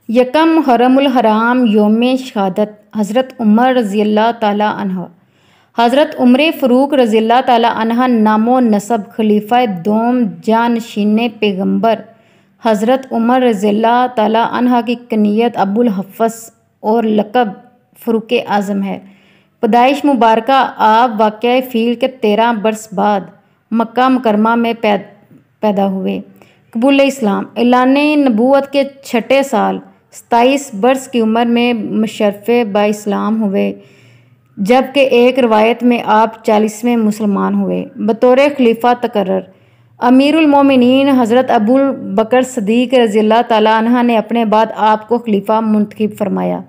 یکم محرم الحرام یوم شہادت حضرت عمر رضی اللہ تعالیٰ عنہ۔ حضرت عمر فاروق رضی اللہ تعالیٰ عنہ نام و نسب خلیفہ دوم جانشین پیغمبر حضرت عمر رضی اللہ تعالیٰ عنہ کی کنیت ابو الحفص اور لقب فاروق اعظم ہے۔ پیدائش مبارکہ آپ واقعہ فیل کے 13 برس بعد مکہ مکرمہ میں پیدا ہوئے۔ قبول اسلام۔ اعلان نبوت کے 6 سال 27 برس کی عمر میں مشرف با اسلام ہوئے، جبکہ ایک روایت میں آپ 40ویں مسلمان ہوئے۔ بطور خلیفہ تقرر۔ امیر المومنین حضرت ابو بکر صدیق رضی اللہ تعالیٰ عنہ نے اپنے بعد آپ کو خلیفہ منتخب فرمایا۔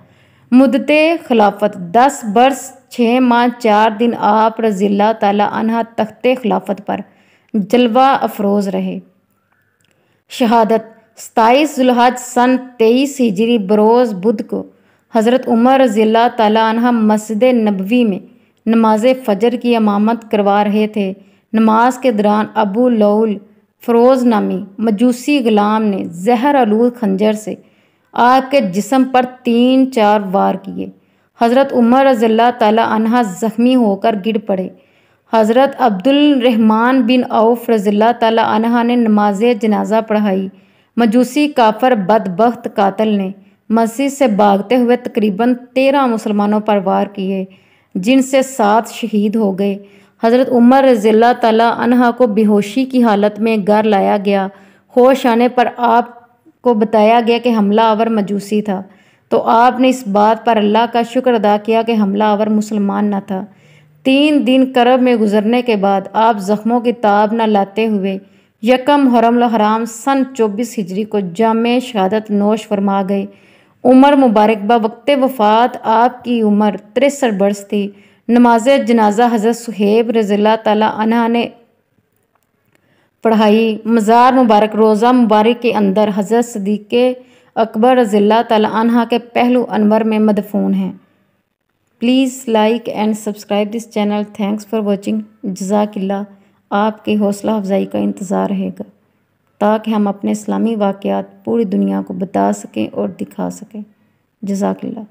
مدت خلافت 10 برس 6 ماہ 4 دن آپ رضی اللہ تعالیٰ عنہ تخت خلافت پر جلوہ افروز رہے۔ شہادت 27 ذوالحج سن 23 ہجری بروز بدھ کو حضرت عمر رضی اللہ تعالیٰ عنہ مسجد نبوی میں نماز فجر کی امامت کروا رہے تھے۔ نماز کے دوران ابو لؤل فروز نامی مجوسی غلام نے زہر آلود خنجر سے آپ کے جسم پر 3-4 وار کیے۔ حضرت عمر رضی اللہ تعالیٰ عنہ زخمی ہو کر گر پڑے۔ حضرت عبد الرحمن بن عوف رضی اللہ تعالیٰ عنہ نے نماز جنازہ پڑھائی۔ مجوسی کافر بدبخت قاتل نے مسجد سے بھاگتے ہوئے تقریباً 13 مسلمانوں پر وار کیے، جن سے 7 شہید ہو گئے۔ حضرت عمر رضی اللہ تعالیٰ عنہ کو بے ہوشی کی حالت میں گھر لایا گیا۔ ہوش آنے پر آپ کو بتایا گیا کہ حملہ آور مجوسی تھا، تو آپ نے اس بات پر اللہ کا شکر ادا کیا کہ حملہ آور مسلمان نہ تھا۔ 3 دن کرب میں گزرنے کے بعد آپ زخموں کی تاب نہ لاتے ہوئے یکم محرم الحرام سن 24 ہجری کو جام شہادت نوش فرما گئے۔ عمر مبارک بوقت وفات آپ کی عمر 63 برس تھی۔ نماز جنازہ حضرت صہیب رضی اللہ تعالیٰ عنہ نے پڑھائی۔ مزار مبارک روضہ مبارک کے اندر حضرت صدیق اکبر رضی اللہ تعالیٰ عنہ کے پہلو انور میں مدفون ہیں۔ Please like and subscribe this channel. Thanks for watching. جزاک اللہ۔ آپ کی حوصلہ افزائی کا انتظار رہے گا تاکہ ہم اپنے اسلامی واقعات پوری دنیا کو بتا سکیں اور دکھا سکیں۔ جزاک اللہ۔